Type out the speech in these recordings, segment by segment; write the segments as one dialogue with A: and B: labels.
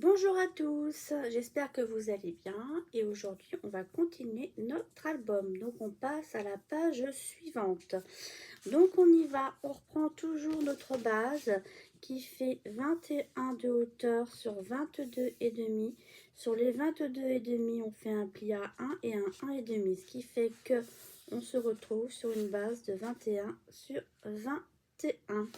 A: Bonjour à tous, j'espère que vous allez bien et aujourd'hui on va continuer notre album. Donc on passe à la page suivante. Donc on y va, on reprend toujours notre base qui fait 21 de hauteur sur 22 et demi. Sur les 22 et demi on fait un pli à 1 et un 1 et demi, ce qui fait que on se retrouve sur une base de 21 sur 21.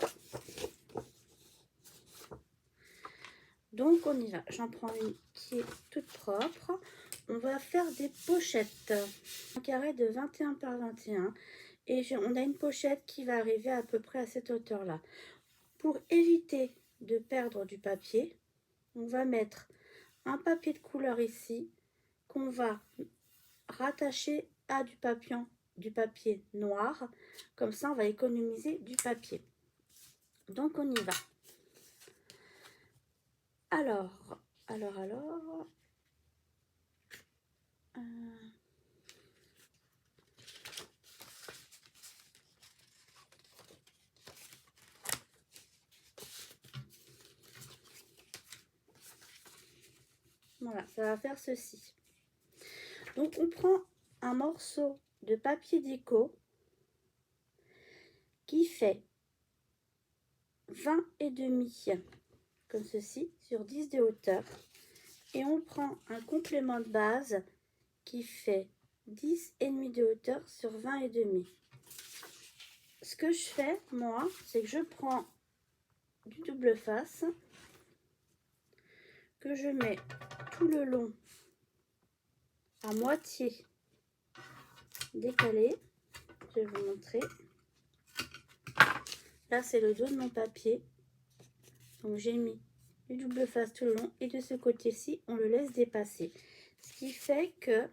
A: Donc on y va, j'en prends une qui est toute propre. On va faire des pochettes. Un carré de 21 par 21. Et on a une pochette qui va arriver à peu près à cette hauteur là. Pour éviter de perdre du papier, on va mettre un papier de couleur ici qu'on va rattacher à du papier noir. Comme ça on va économiser du papier. Donc on y va. Alors. Voilà, ça va faire ceci. Donc on prend un morceau de papier déco qui fait 20 et demi, comme ceci, sur 10 de hauteur. Et on prend un complément de base qui fait 10 et demi de hauteur sur 20 et demi. Ce que je fais, moi, c'est que je prends du double face, que je mets tout le long à moitié décalé. Je vais vous montrer. Là, c'est le dos de mon papier. Donc, j'ai mis du double face tout le long. Et de ce côté-ci, on le laisse dépasser. Ce qui fait que,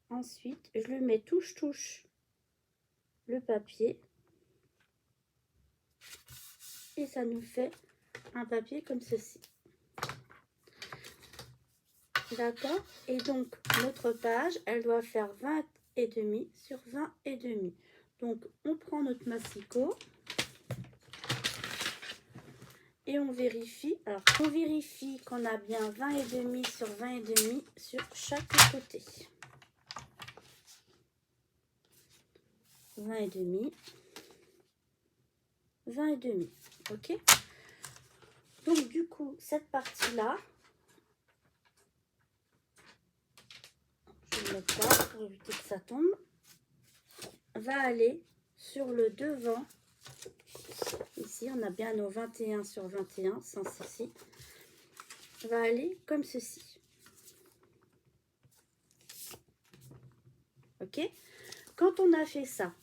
A: ensuite, je le mets touche-touche le papier. Et ça nous fait un papier comme ceci. D'accord? Et donc, notre page, elle doit faire 20 et demi sur 20 et demi. Donc, on prend notre massicot. Et on vérifie. Alors, on vérifie qu'on a bien 20 et demi sur 20 et demi sur chaque côté. 20 et demi. 20 et demi. Ok? Donc, du coup, cette partie-là, je vais le mettre là pour éviter que ça tombe, va aller sur le devant. Ici, on a bien nos 21 sur 21, sans ceci. Va aller comme ceci. Ok? Quand on a fait ça,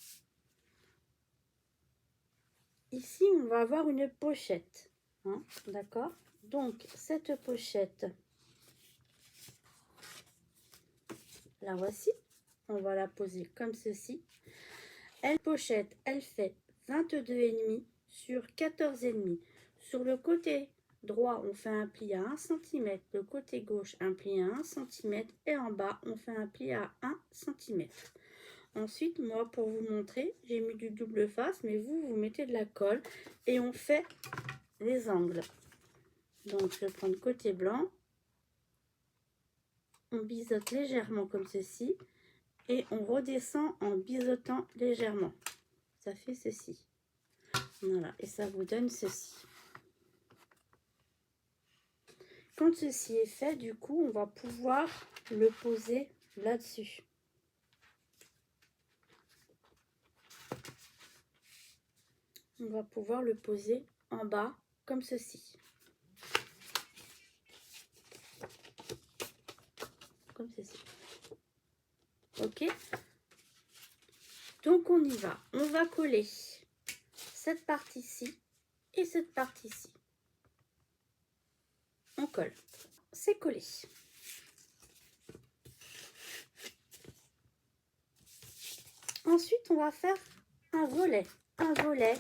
A: ici, on va avoir une pochette. Hein, d'accord? Donc, cette pochette, la voici. On va la poser comme ceci. Pochette, elle fait 22,5 sur 14,5. Sur le côté droit, on fait un pli à 1 cm. Le côté gauche, un pli à 1 cm. Et en bas, on fait un pli à 1 cm. Ensuite, moi, pour vous montrer, j'ai mis du double face, mais vous mettez de la colle et on fait les angles. Donc, je prends le côté blanc. On biseaute légèrement comme ceci. Et on redescend en biseautant légèrement. Ça fait ceci. Voilà, et ça vous donne ceci. Quand ceci est fait, du coup, on va pouvoir le poser là-dessus. On va pouvoir le poser en bas, comme ceci. Comme ceci. Ok? Donc, on y va. On va coller cette partie-ci et cette partie-ci. On colle. C'est collé. Ensuite, on va faire un volet. Un volet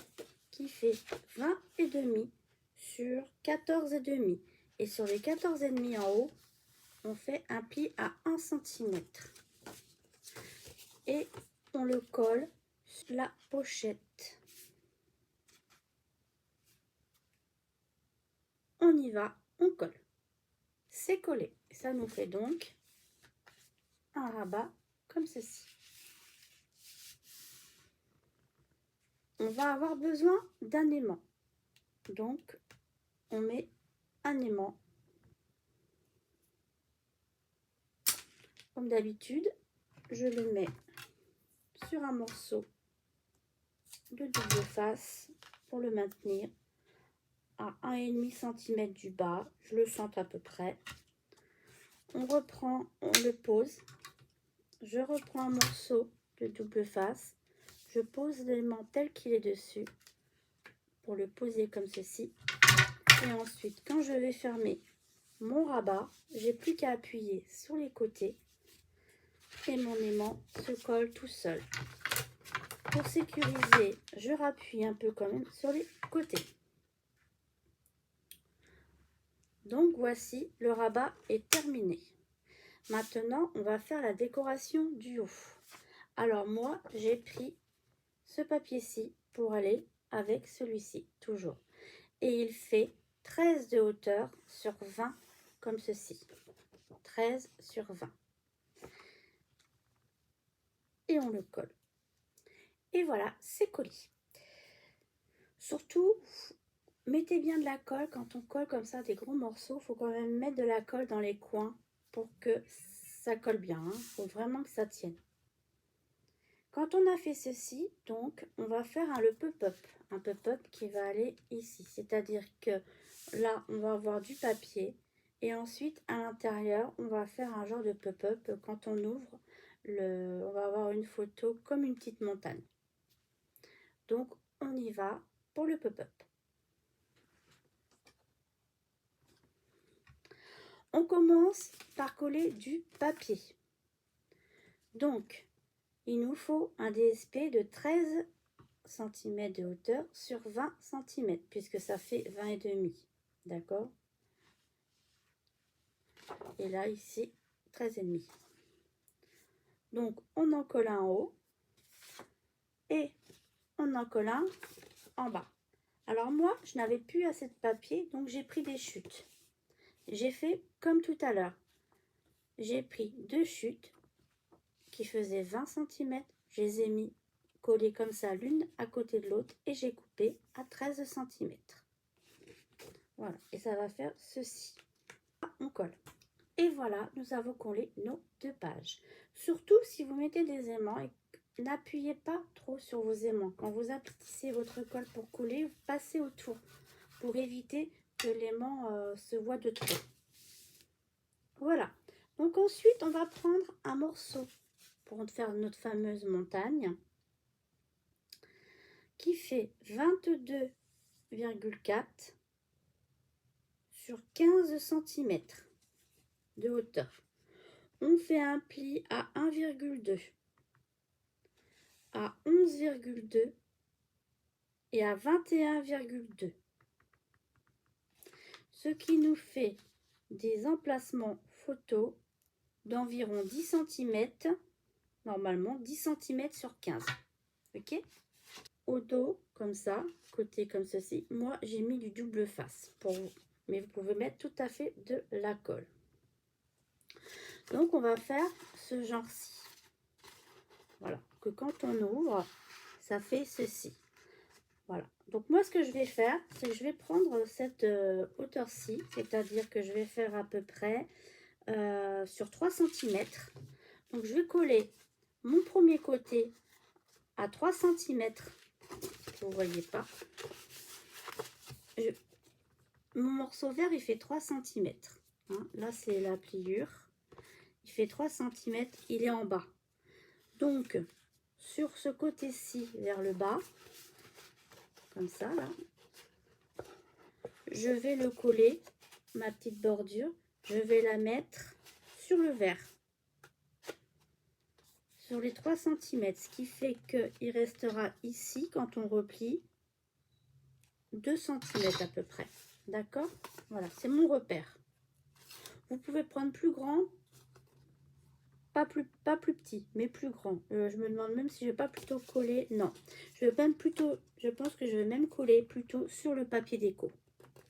A: qui fait 20 et demi sur 14 et demi. Et sur les 14 et demi en haut, on fait un pli à 1 cm. Et on le colle sur la pochette. On y va, on colle. C'est collé. Ça nous fait donc un rabat comme ceci. On va avoir besoin d'un aimant. Donc, on met un aimant. Comme d'habitude, je le mets sur un morceau de double face pour le maintenir à 1,5 cm du bas. Je le sens à peu près. On reprend, on le pose. Je reprends un morceau de double face. Je pose l'aimant tel qu'il est dessus pour le poser comme ceci. Et ensuite, quand je vais fermer mon rabat, j'ai plus qu'à appuyer sur les côtés et mon aimant se colle tout seul. Pour sécuriser, je rappuie un peu quand même sur les côtés. Donc voici, le rabat est terminé. Maintenant, on va faire la décoration du haut. Alors moi, j'ai pris ce papier-ci pour aller avec celui-ci, toujours. Et il fait 13 de hauteur sur 20, comme ceci. 13 sur 20. Et on le colle. Et voilà, c'est collé. Surtout, mettez bien de la colle. Quand on colle comme ça des gros morceaux, il faut quand même mettre de la colle dans les coins pour que ça colle bien. Il faut vraiment que ça tienne. Quand on a fait ceci, donc, on va faire le pop-up. Un pop-up qui va aller ici. C'est-à-dire que là, on va avoir du papier. Et ensuite, à l'intérieur, on va faire un genre de pop-up. Quand on ouvre, on va avoir une photo comme une petite montagne. Donc, on y va pour le pop-up. On commence par coller du papier. Donc, il nous faut un DSP de 13 cm de hauteur sur 20 cm, puisque ça fait 20,5. D'accord? Et là, ici, 13,5. Donc, on en colle un en haut et on en colle un en bas. Alors moi, je n'avais plus assez de papier, donc j'ai pris des chutes. J'ai fait comme tout à l'heure. J'ai pris 2 chutes qui faisaient 20 cm. Je les ai mis collées comme ça, l'une à côté de l'autre, et j'ai coupé à 13 cm. Voilà, et ça va faire ceci. On colle. Et voilà, nous avons collé nos 2 pages. Surtout si vous mettez des aimants, n'appuyez pas trop sur vos aimants. Quand vous aplatissez votre colle pour coller, vous passez autour pour éviter que l'aimant se voit de trop. Voilà. Donc ensuite, on va prendre un morceau pour faire notre fameuse montagne qui fait 22,4 sur 15 cm de hauteur. On fait un pli à 1,2, à 11,2 et à 21,2. Ce qui nous fait des emplacements photos d'environ 10 cm, normalement 10 cm sur 15. Ok? Au dos, comme ça, côté comme ceci, moi j'ai mis du double face pour vous. Mais vous pouvez mettre tout à fait de la colle. Donc on va faire ce genre-ci. Voilà, que quand on ouvre, ça fait ceci. Voilà, donc moi ce que je vais faire, c'est que je vais prendre cette hauteur-ci, c'est-à-dire que je vais faire à peu près sur 3 cm. Donc je vais coller mon premier côté à 3 cm. Vous ne voyez pas. Mon morceau vert, il fait 3 cm. Hein, là, c'est la pliure. Il fait 3 cm, il est en bas. Donc, sur ce côté-ci, vers le bas, comme ça, là, je vais le coller, ma petite bordure. Je vais la mettre sur le vert. Sur les 3 cm, ce qui fait qu'il restera ici, quand on replie, 2 cm à peu près. D'accord? Voilà, c'est mon repère. Vous pouvez prendre plus grand, pas plus petit, mais plus grand. Je me demande même si je vais pas plutôt coller. Non, je vais même plutôt, je pense que je vais même coller plutôt sur le papier déco.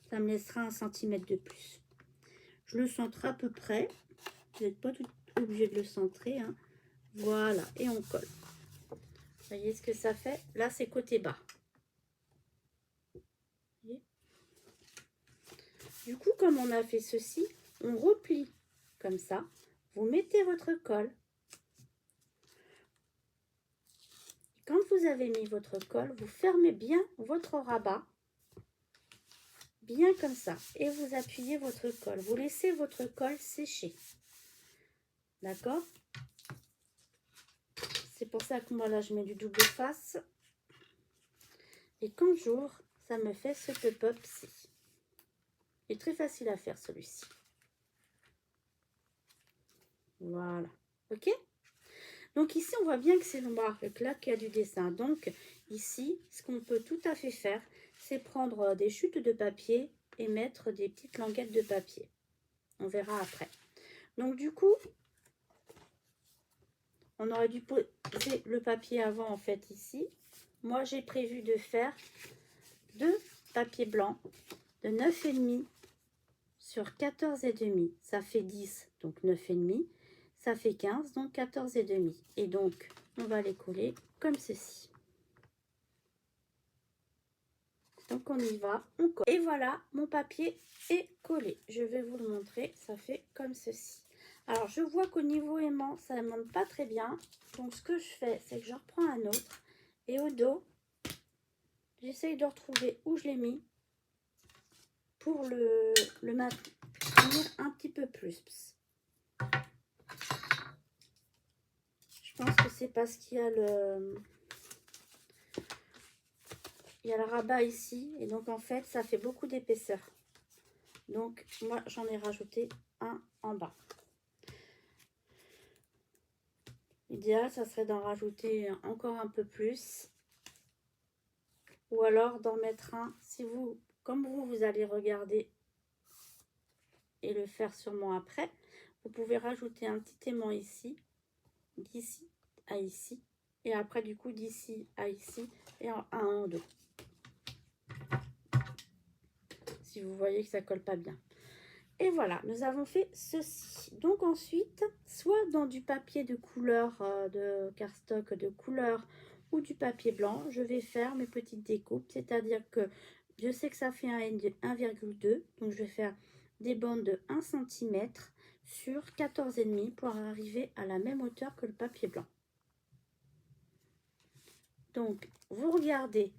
A: Ça me laissera 1 cm de plus. Je le centre à peu près. Vous n'êtes pas tout obligé de le centrer, hein. Voilà, et on colle. Vous voyez ce que ça fait? Là, c'est côté bas. Du coup, comme on a fait ceci, on replie comme ça. Vous mettez votre colle. Quand vous avez mis votre colle, vous fermez bien votre rabat. Bien comme ça. Et vous appuyez votre colle. Vous laissez votre colle sécher. D'accord? C'est pour ça que moi, là, je mets du double face. Et quand j'ouvre, ça me fait ce pop-up-ci. Il est très facile à faire, celui-ci. Voilà. OK? Donc ici, on voit bien que c'est noir, que là, qu'il y a du dessin. Donc ici, ce qu'on peut tout à fait faire, c'est prendre des chutes de papier et mettre des petites languettes de papier. On verra après. Donc du coup, on aurait dû poser le papier avant, en fait, ici. Moi, j'ai prévu de faire 2 papiers blancs de 9,5 sur 14,5. Ça fait 10, donc 9,5. Ça fait 15, donc 14,5. Et donc, on va les coller comme ceci. Donc, on y va, on colle. Et voilà, mon papier est collé. Je vais vous le montrer, ça fait comme ceci. Alors, je vois qu'au niveau aimant, ça ne monte pas très bien. Donc, ce que je fais, c'est que je reprends un autre. Et au dos, j'essaye de retrouver où je l'ai mis pour le maintenir un petit peu plus. Je pense que c'est parce qu'il y a le rabat ici. Et donc, en fait, ça fait beaucoup d'épaisseur. Donc, moi, j'en ai rajouté un en bas. L'idéal, ça serait d'en rajouter encore un peu plus. Ou alors d'en mettre un. Si vous, comme vous allez regarder et le faire sûrement après, vous pouvez rajouter un petit aimant ici, d'ici à ici. Et après, du coup, d'ici à ici et un en dos. Si vous voyez que ça colle pas bien. Et voilà, nous avons fait ceci. Donc ensuite, soit dans du papier de couleur, de cardstock de couleur ou du papier blanc, je vais faire mes petites découpes. C'est-à-dire que je sais que ça fait un 1,2. Donc je vais faire des bandes de 1 cm sur 14,5 pour arriver à la même hauteur que le papier blanc. Donc vous regardez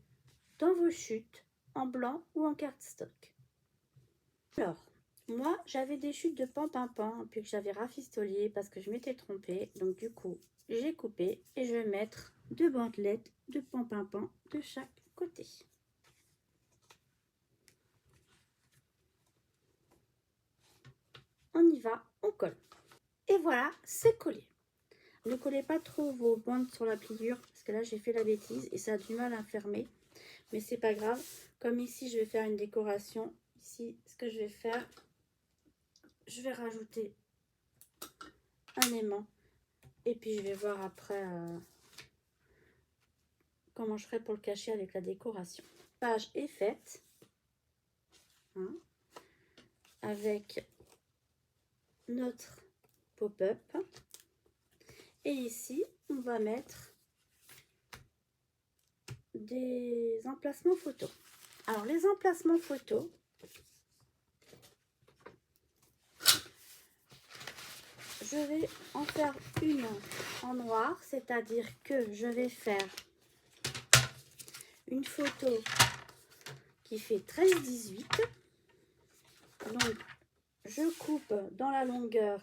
A: dans vos chutes en blanc ou en cardstock. Alors, moi, j'avais des chutes de pan-pimpin, puis que j'avais rafistolé parce que je m'étais trompée. Donc, du coup, j'ai coupé et je vais mettre 2 bandelettes de pan-pimpin de chaque côté. On y va, on colle. Et voilà, c'est collé. Ne collez pas trop vos bandes sur la pliure parce que là, j'ai fait la bêtise et ça a du mal à fermer. Mais c'est pas grave. Comme ici, je vais faire une décoration. Ici, ce que je vais faire, je vais rajouter un aimant. Et puis, je vais voir après comment je ferai pour le cacher avec la décoration. La page est faite. Hein, avec notre pop-up. Et ici, on va mettre des emplacements photos. Alors, les emplacements photos, je vais en faire une en noir, c'est-à-dire que je vais faire une photo qui fait 13-18. Donc, je coupe dans la longueur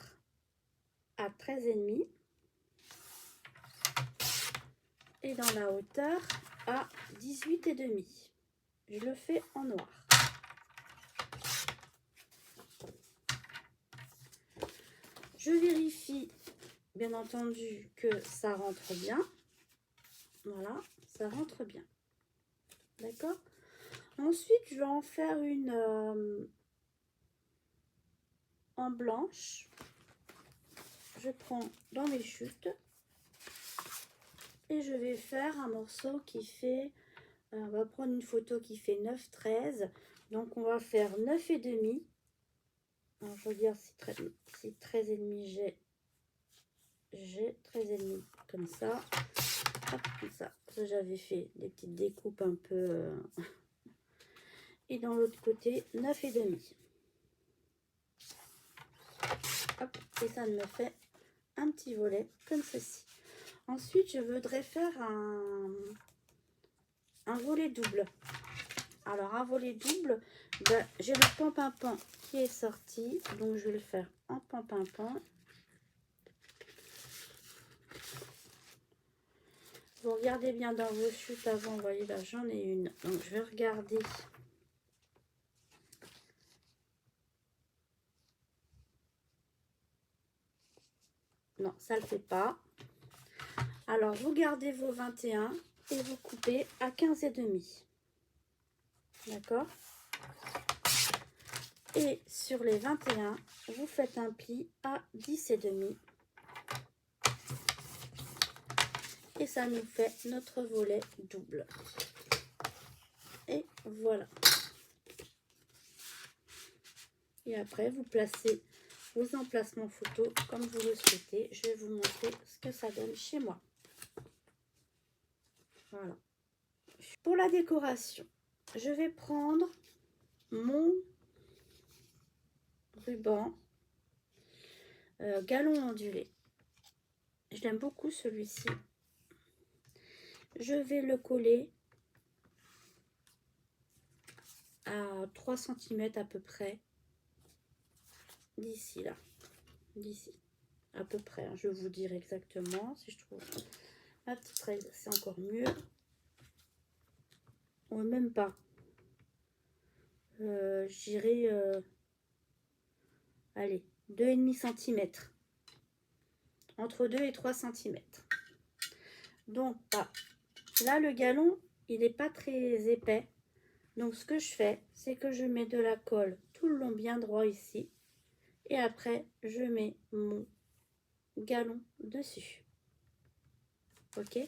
A: à 13,5 et dans la hauteur à 18,5. Je le fais en noir. Je vérifie, bien entendu, que ça rentre bien. Voilà, ça rentre bien. D'accord? Ensuite, je vais en faire une en blanche. Je prends dans mes chutes et je vais faire un morceau qui fait, on va prendre une photo qui fait 9,13. Donc, on va faire 9,5 Alors, je regarde si 13,5 j'ai 13,5 comme ça. Hop, comme ça. J'avais fait des petites découpes un peu. Et dans l'autre côté, 9,5. Hop, et ça me fait un petit volet comme ceci. Ensuite, je voudrais faire un volet double. Alors, un volet double, ben, j'ai le pan-pimpon qui est sorti. Donc, je vais le faire en pan-pimpon. Vous regardez bien dans vos chutes avant. Vous voyez, là, j'en ai une. Donc, je vais regarder. Non, ça ne le fait pas. Alors, vous gardez vos 21 et vous coupez à 15,5. D'accord? Et sur les 21, vous faites un pli à 10,5. Et ça nous fait notre volet double. Et voilà. Et après, vous placez vos emplacements photos comme vous le souhaitez. Je vais vous montrer ce que ça donne chez moi. Voilà. Pour la décoration, je vais prendre mon ruban galon ondulé. Je l'aime beaucoup celui-ci. Je vais le coller à 3 cm à peu près. D'ici là. D'ici. À peu près. Hein. Je vais vous dire exactement si je trouve ma petite règle. C'est encore mieux. Ou même pas. J'irai... allez, 2,5 cm. Entre 2 et 3 cm. Donc, là, le galon, il n'est pas très épais. Donc, ce que je fais, c'est que je mets de la colle tout le long bien droit ici. Et après, je mets mon galon dessus. Ok?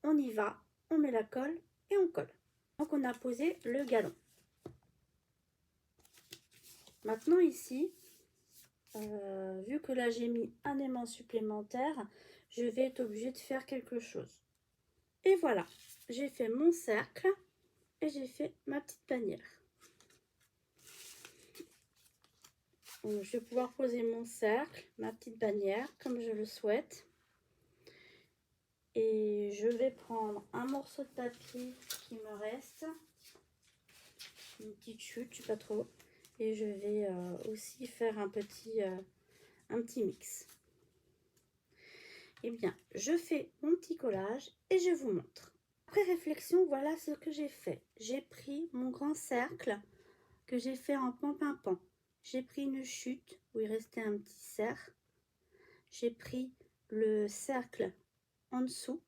A: On y va, on met la colle et on colle. Donc, on a posé le galon. Maintenant, ici, vu que là, j'ai mis un aimant supplémentaire, je vais être obligée de faire quelque chose. Et voilà, j'ai fait mon cercle et j'ai fait ma petite bannière. Donc, je vais pouvoir poser mon cercle, ma petite bannière, comme je le souhaite. Et je vais prendre un morceau de papier qui me reste, une petite chute, je sais pas trop. Et je vais aussi faire un petit mix. Eh bien, je fais mon petit collage et je vous montre. Après réflexion, voilà ce que j'ai fait. J'ai pris mon grand cercle que j'ai fait en pan-pimpon. J'ai pris une chute où il restait un petit cercle. J'ai pris le cercle en dessous.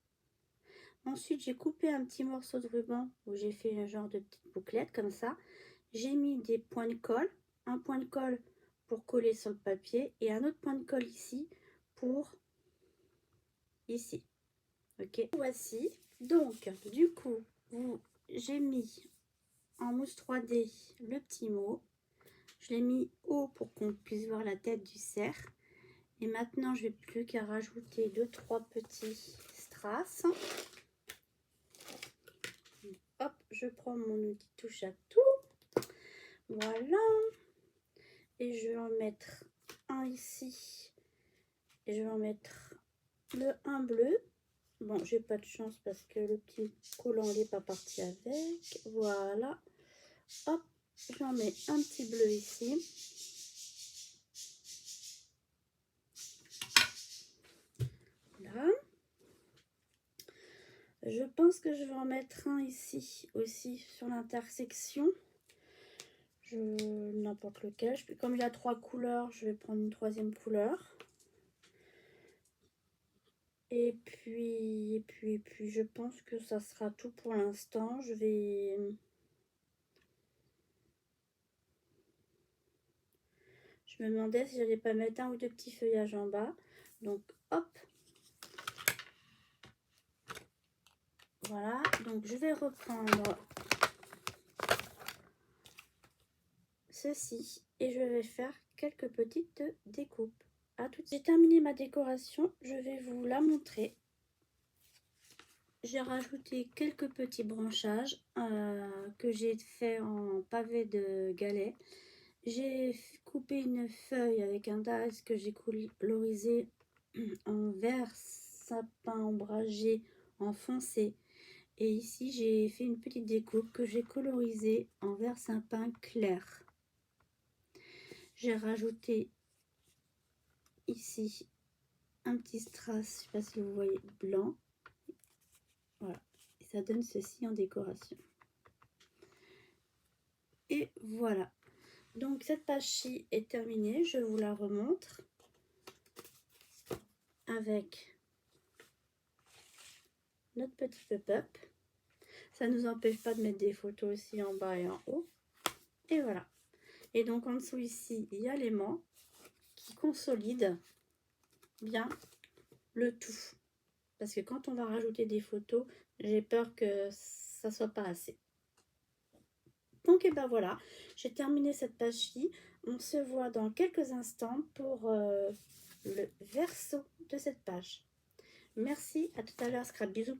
A: Ensuite, j'ai coupé un petit morceau de ruban où j'ai fait un genre de petite bouclette comme ça. J'ai mis des points de colle. Un point de colle pour coller sur le papier et un autre point de colle ici pour ici. Ok, voici. Donc, du coup, j'ai mis en mousse 3D le petit mot. Je l'ai mis haut pour qu'on puisse voir la tête du cerf. Et maintenant, je vais plus qu'à rajouter 2-3 petits strass. Hop, je prends mon outil touche à tout. Voilà. Et je vais en mettre un ici. Et je vais en mettre le 1 bleu. Bon, j'ai pas de chance parce que le petit collant n'est pas parti avec. Voilà. Hop, j'en mets un petit bleu ici. Là. Je pense que je vais en mettre un ici aussi sur l'intersection. N'importe lequel. Comme il y a 3 couleurs, je vais prendre une 3e couleur. Et puis, je pense que ça sera tout pour l'instant. Je me demandais si j'allais pas mettre un ou deux petits feuillages en bas. Donc, hop. Voilà. Donc, je vais reprendre ceci et je vais faire quelques petites découpes. À tout de suite. J'ai terminé ma décoration, je vais vous la montrer. J'ai rajouté quelques petits branchages que j'ai fait en pavé de galets. J'ai coupé une feuille avec un dagues que j'ai colorisé en vert sapin ombragé en foncé. Et ici, j'ai fait une petite découpe que j'ai colorisée en vert sapin clair. J'ai rajouté ici un petit strass, je ne sais pas si vous voyez, blanc. Voilà, et ça donne ceci en décoration. Et voilà. Donc cette page-ci est terminée, je vous la remontre avec notre petit pop-up. Ça ne nous empêche pas de mettre des photos aussi en bas et en haut. Et voilà. Et donc en dessous ici, il y a l'aimant qui consolide bien le tout. Parce que quand on va rajouter des photos, j'ai peur que ça soit pas assez. Donc et ben voilà, j'ai terminé cette page-ci. On se voit dans quelques instants pour le verso de cette page. Merci, à tout à l'heure, Scrap, bisous.